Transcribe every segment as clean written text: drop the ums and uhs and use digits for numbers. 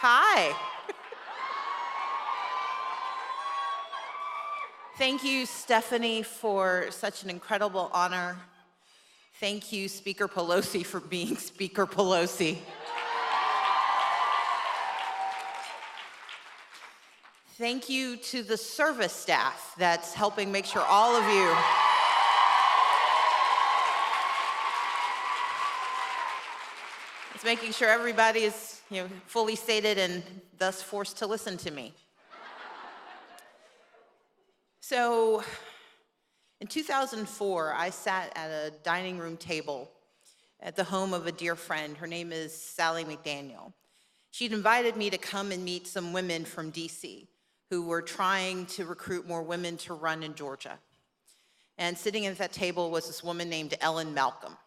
Hi. Thank you, Stephanie, for such an incredible honor. Thank you, Speaker Pelosi, for being Speaker Pelosi. Thank you to the service staff that's helping make sure all of you it's making sure everybody is fully sated and thus forced to listen to me. So in 2004, I sat at a dining room table at the home of a dear friend. Her name is Sally McDaniel. She'd invited me to come and meet some women from DC who were trying to recruit more women to run in Georgia. And sitting at that table was this woman named Ellen Malcolm.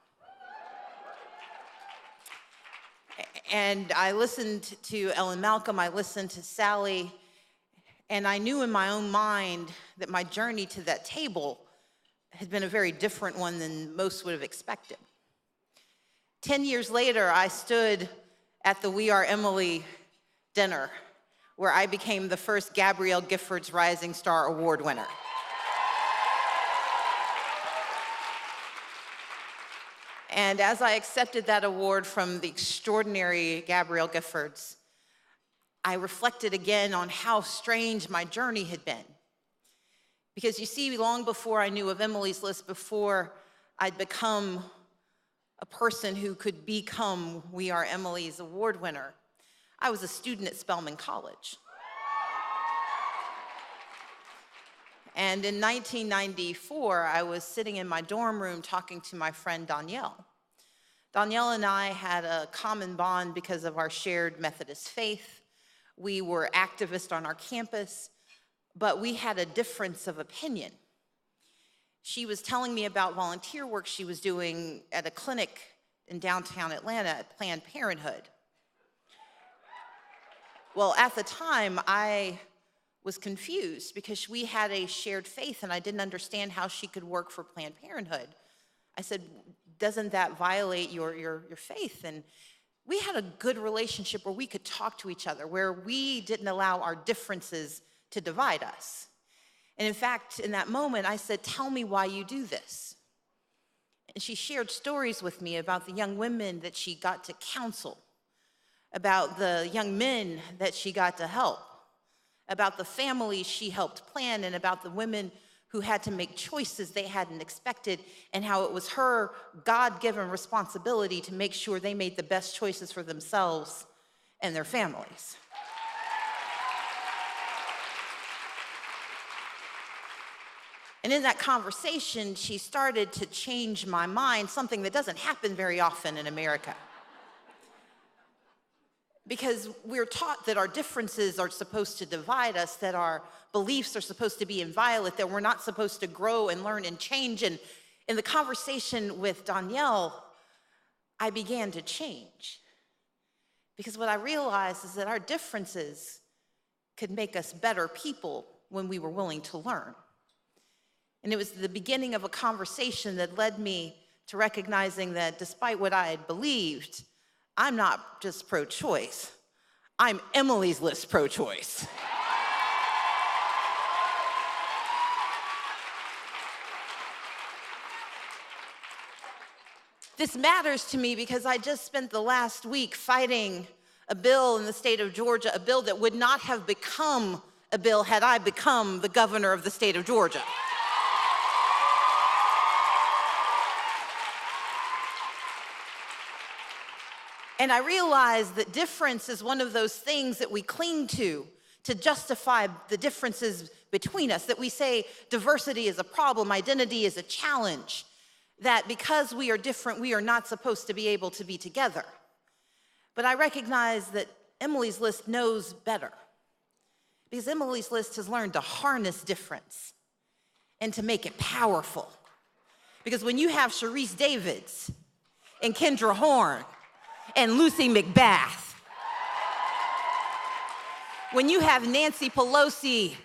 And I listened to Ellen Malcolm, I listened to Sally, and I knew in my own mind that my journey to that table had been a very different one than most would have expected. 10 years later, I stood at the We Are Emily dinner, where I became the first Gabrielle Giffords Rising Star Award winner. And as I accepted that award from the extraordinary Gabrielle Giffords, I reflected again on how strange my journey had been. Because you see, long before I knew of Emily's List, before I'd become a person who could become We Are Emily's award winner, I was a student at Spelman College. And in 1994, I was sitting in my dorm room talking to my friend Danielle. Danielle and I had a common bond because of our shared Methodist faith. We were activists on our campus, but we had a difference of opinion. She was telling me about volunteer work she was doing at a clinic in downtown Atlanta at Planned Parenthood. Well, at the time, I was confused because we had a shared faith and I didn't understand how she could work for Planned Parenthood. I said, doesn't that violate your faith? And we had a good relationship where we could talk to each other, where we didn't allow our differences to divide us. And in fact, in that moment, I said, tell me why you do this. And she shared stories with me about the young women that she got to counsel, about the young men that she got to help, about the families she helped plan, and about the women who had to make choices they hadn't expected, and how it was her God-given responsibility to make sure they made the best choices for themselves and their families. And in that conversation, she started to change my mind, something that doesn't happen very often in America. Because we're taught that our differences are supposed to divide us, that our beliefs are supposed to be inviolate, that we're not supposed to grow and learn and change. And in the conversation with Danielle, I began to change. Because what I realized is that our differences could make us better people when we were willing to learn. And it was the beginning of a conversation that led me to recognizing that despite what I had believed, I'm not just pro-choice, I'm Emily's List pro-choice. This matters to me because I just spent the last week fighting a bill in the state of Georgia, a bill that would not have become a bill had I become the governor of the state of Georgia. And I realized that difference is one of those things that we cling to justify the differences between us, that we say diversity is a problem, identity is a challenge, that because we are different, we are not supposed to be able to be together. But I recognize that Emily's List knows better, because Emily's List has learned to harness difference and to make it powerful. Because when you have Sharice Davids and Kendra Horn and Lucy McBath, when you have Nancy Pelosi,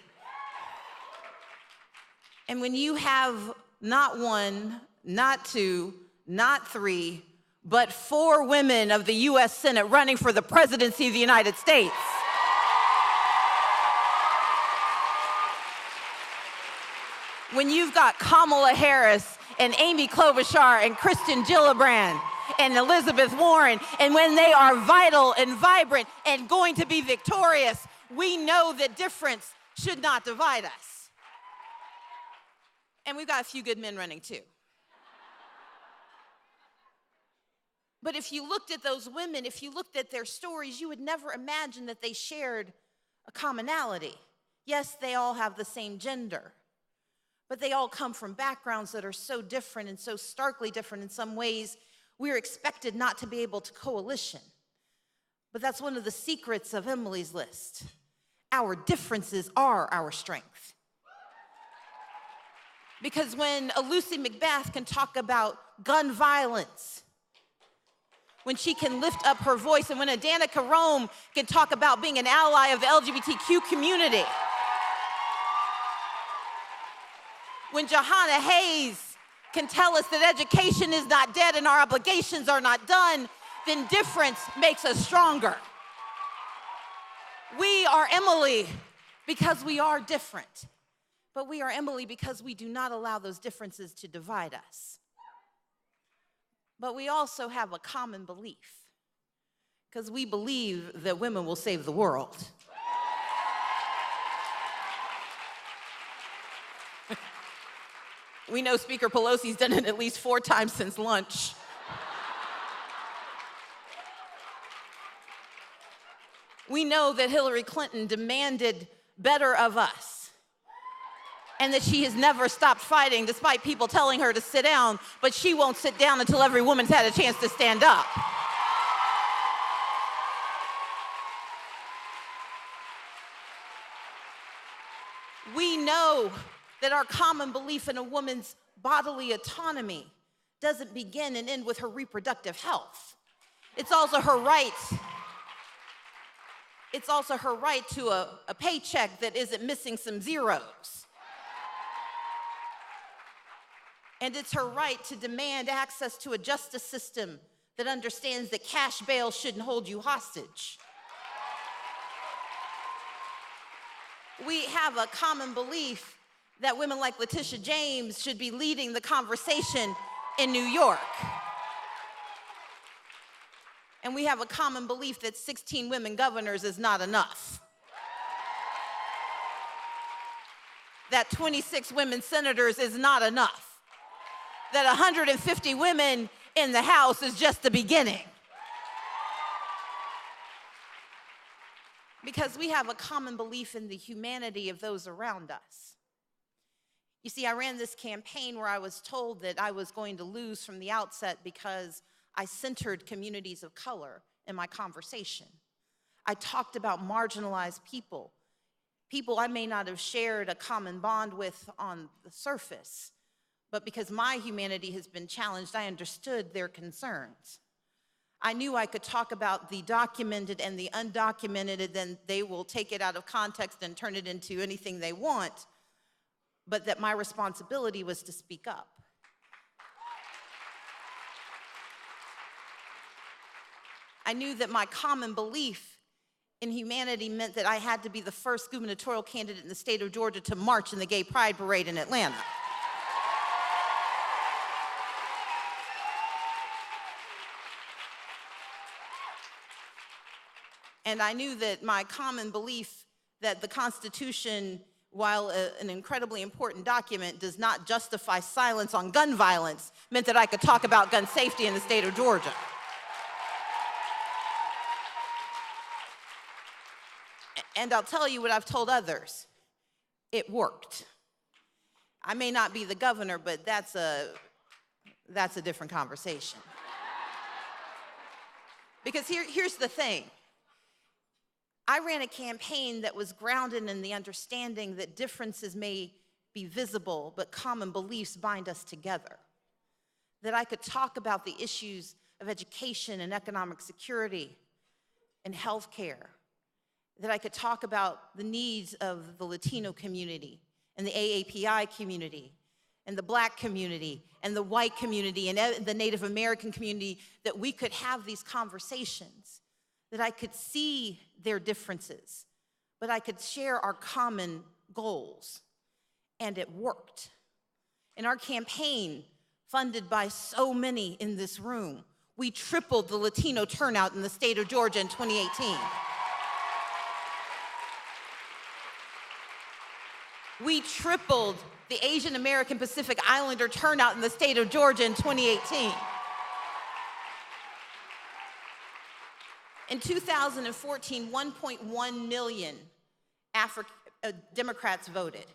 and when you have not one, not two, not three, but 4 women of the U.S. Senate running for the presidency of the United States. When you've got Kamala Harris and Amy Klobuchar and Kristen Gillibrand and Elizabeth Warren, and when they are vital and vibrant and going to be victorious, we know that difference should not divide us. And we've got a few good men running too. But if you looked at those women, if you looked at their stories, you would never imagine that they shared a commonality. Yes, they all have the same gender, but they all come from backgrounds that are so different and so starkly different in some ways, we're expected not to be able to coalition. But that's one of the secrets of Emily's list. Our differences are our strength. Because when a Lucy McBath can talk about gun violence, when she can lift up her voice, and when a Danica Rome can talk about being an ally of the LGBTQ community, when Johanna Hayes can tell us that education is not dead and our obligations are not done, then difference makes us stronger. We are Emily because we are different, but we are Emily because we do not allow those differences to divide us. But we also have a common belief, because we believe that women will save the world. We know Speaker Pelosi's done it at least 4 times since lunch. We know that Hillary Clinton demanded better of us, and that she has never stopped fighting despite people telling her to sit down, but she won't sit down until every woman's had a chance to stand up. We know that our common belief in a woman's bodily autonomy doesn't begin and end with her reproductive health. It's also her right. It's also her right to a paycheck that isn't missing some zeros. And it's her right to demand access to a justice system that understands that cash bail shouldn't hold you hostage. We have a common belief that women like Letitia James should be leading the conversation in New York. And we have a common belief that 16 women governors is not enough. That 26 women senators is not enough. That 150 women in the House is just the beginning. Because we have a common belief in the humanity of those around us. You see, I ran this campaign where I was told that I was going to lose from the outset because I centered communities of color in my conversation. I talked about marginalized people, people I may not have shared a common bond with on the surface, but because my humanity has been challenged, I understood their concerns. I knew I could talk about the documented and the undocumented, and then they will take it out of context and turn it into anything they want, but that my responsibility was to speak up. I knew that my common belief in humanity meant that I had to be the first gubernatorial candidate in the state of Georgia to march in the Gay Pride Parade in Atlanta. And I knew that my common belief that the Constitution, while an incredibly important document, does not justify silence on gun violence, meant that I could talk about gun safety in the state of Georgia. And I'll tell you what I've told others. It worked. I may not be the governor, but that's a different conversation. Because here's the thing. I ran a campaign that was grounded in the understanding that differences may be visible, but common beliefs bind us together. That I could talk about the issues of education and economic security and healthcare. That I could talk about the needs of the Latino community and the AAPI community and the Black community and the white community and the Native American community, that we could have these conversations, that I could see their differences, but I could share our common goals. And it worked. In our campaign, funded by so many in this room, we tripled the Latino turnout in the state of Georgia in 2018. We tripled the Asian American Pacific Islander turnout in the state of Georgia in 2018. In 2014, 1.1 million Democrats voted.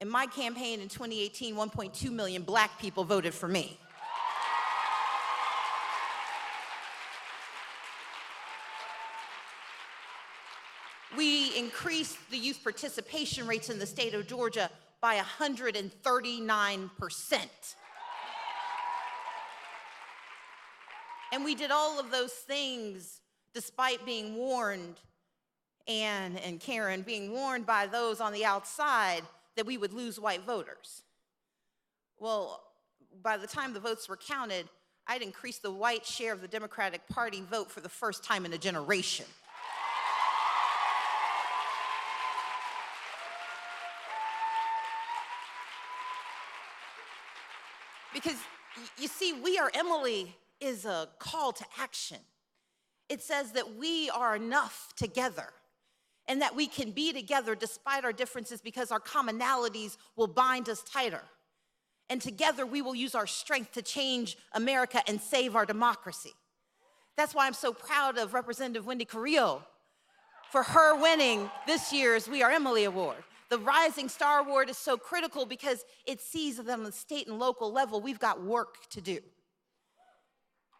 In my campaign in 2018, 1.2 million Black people voted for me. We increased the youth participation rates in the state of Georgia by 139%. And we did all of those things despite being warned, Ann and Karen, being warned by those on the outside that we would lose white voters. Well, by the time the votes were counted, I'd increased the white share of the Democratic Party vote for the first time in a generation. Because you see, We Are Emily is a call to action. It says that we are enough together and that we can be together despite our differences because our commonalities will bind us tighter. And together we will use our strength to change America and save our democracy. That's why I'm so proud of Representative Wendy Carrillo for her winning this year's We Are Emily Award. The Rising Star Award is so critical because it sees that on the state and local level, we've got work to do.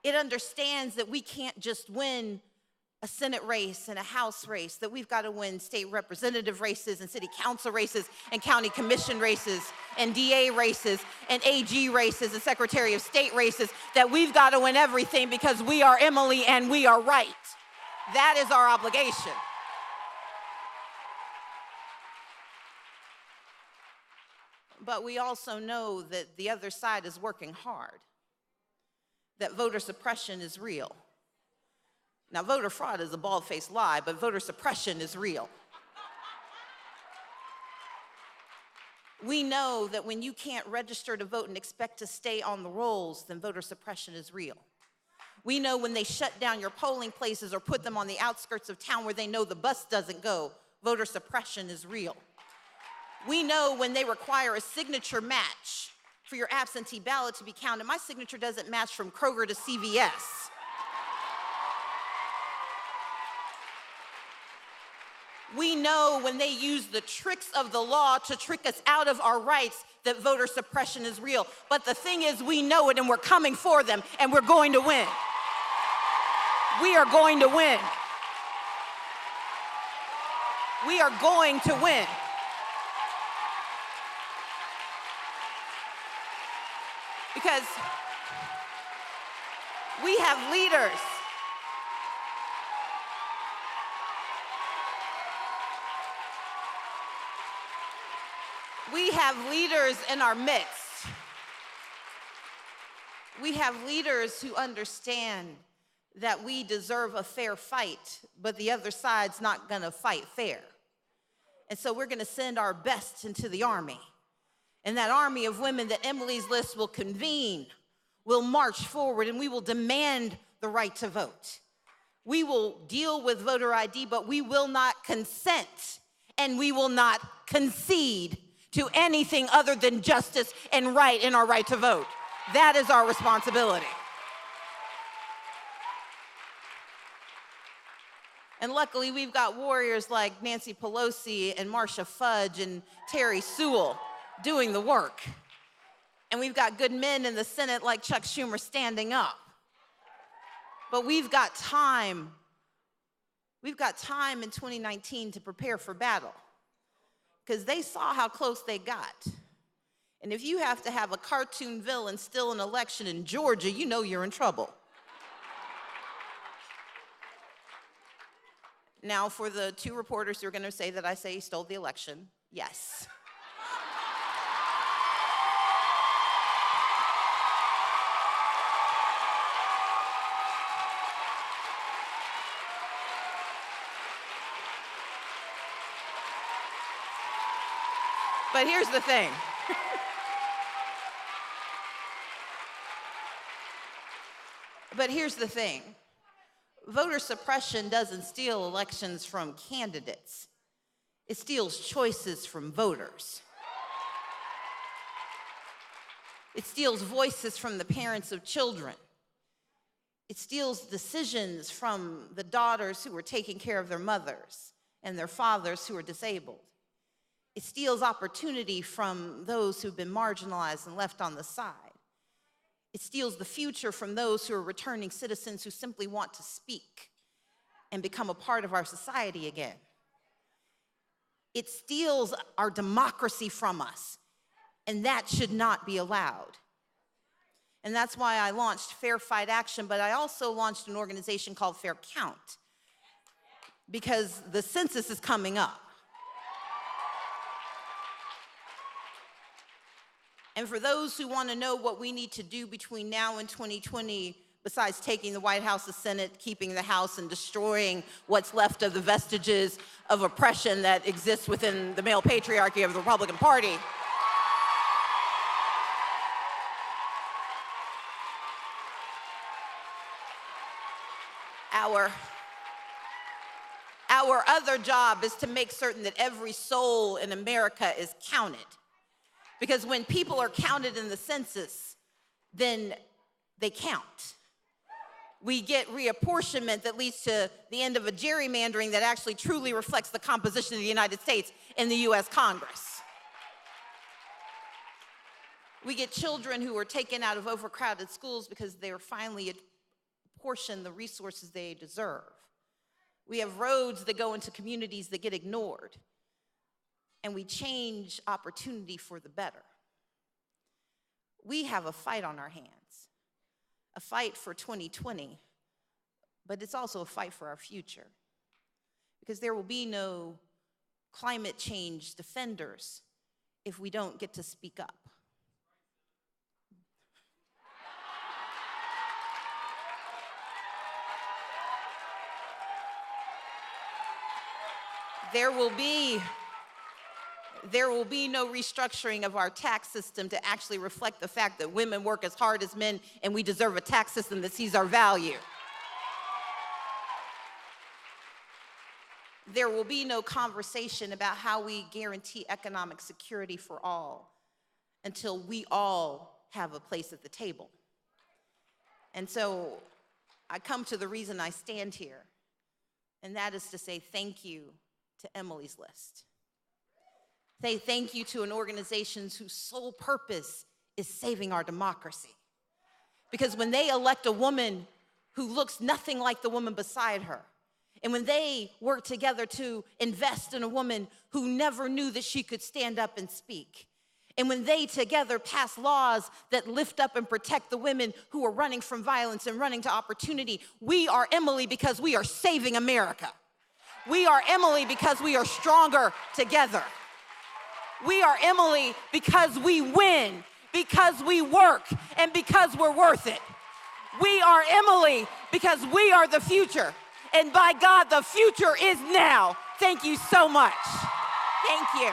It understands that we can't just win a Senate race and a House race, that we've got to win state representative races and city council races and county commission races and DA races and AG races and Secretary of State races, that we've got to win everything because we are Emily and we are right. That is our obligation. But we also know that the other side is working hard, that voter suppression is real. Now, voter fraud is a bald-faced lie, but voter suppression is real. We know that when you can't register to vote and expect to stay on the rolls, then voter suppression is real. We know when they shut down your polling places or put them on the outskirts of town where they know the bus doesn't go, voter suppression is real. We know when they require a signature match for your absentee ballot to be counted. My signature doesn't match from Kroger to CVS. We know when they use the tricks of the law to trick us out of our rights, that voter suppression is real. But the thing is, we know it and we're coming for them and we're going to win. We are going to win. We are going to win. Because we have leaders. We have leaders in our midst. We have leaders who understand that we deserve a fair fight, but the other side's not gonna fight fair. And so we're gonna send our best into the army. And that army of women that Emily's List will convene, will march forward, and we will demand the right to vote. We will deal with voter ID, but we will not consent, and we will not concede to anything other than justice and right in our right to vote. That is our responsibility. And luckily, we've got warriors like Nancy Pelosi and Marcia Fudge and Terry Sewell doing the work. And we've got good men in the Senate like Chuck Schumer standing up. But we've got time. We've got time in 2019 to prepare for battle, because they saw how close they got. And if you have to have a cartoon villain steal an election in Georgia, you know you're in trouble. Now, for the two reporters who are going to say that I say he stole the election, yes. But here's the thing. But here's the thing. Voter suppression doesn't steal elections from candidates. It steals choices from voters. It steals voices from the parents of children. It steals decisions from the daughters who are taking care of their mothers and their fathers who are disabled. It steals opportunity from those who've been marginalized and left on the side. It steals the future from those who are returning citizens who simply want to speak and become a part of our society again. It steals our democracy from us, and that should not be allowed. And that's why I launched Fair Fight Action, but I also launched an organization called Fair Count, because the census is coming up. And for those who want to know what we need to do between now and 2020, besides taking the White House, the Senate, keeping the House, and destroying what's left of the vestiges of oppression that exists within the male patriarchy of the Republican Party, our other job is to make certain that every soul in America is counted. Because when people are counted in the census, then they count. We get reapportionment that leads to the end of a gerrymandering that actually truly reflects the composition of the United States in the US Congress. We get children who are taken out of overcrowded schools because they are finally apportioned the resources they deserve. We have roads that go into communities that get ignored. And we change opportunity for the better. We have a fight on our hands, a fight for 2020, but it's also a fight for our future, because there will be no climate change defenders if we don't get to speak up. There will be no restructuring of our tax system to actually reflect the fact that women work as hard as men and we deserve a tax system that sees our value. There will be no conversation about how we guarantee economic security for all until we all have a place at the table. And so I come to the reason I stand here, and that is to say thank you to Emily's List. Say thank you to an organization whose sole purpose is saving our democracy. Because when they elect a woman who looks nothing like the woman beside her, and when they work together to invest in a woman who never knew that she could stand up and speak, and when they together pass laws that lift up and protect the women who are running from violence and running to opportunity, we are Emily because we are saving America. We are Emily because we are stronger together. We are Emily because we win, because we work, and because we're worth it. We are Emily because we are the future. And by God, the future is now. Thank you so much. Thank you.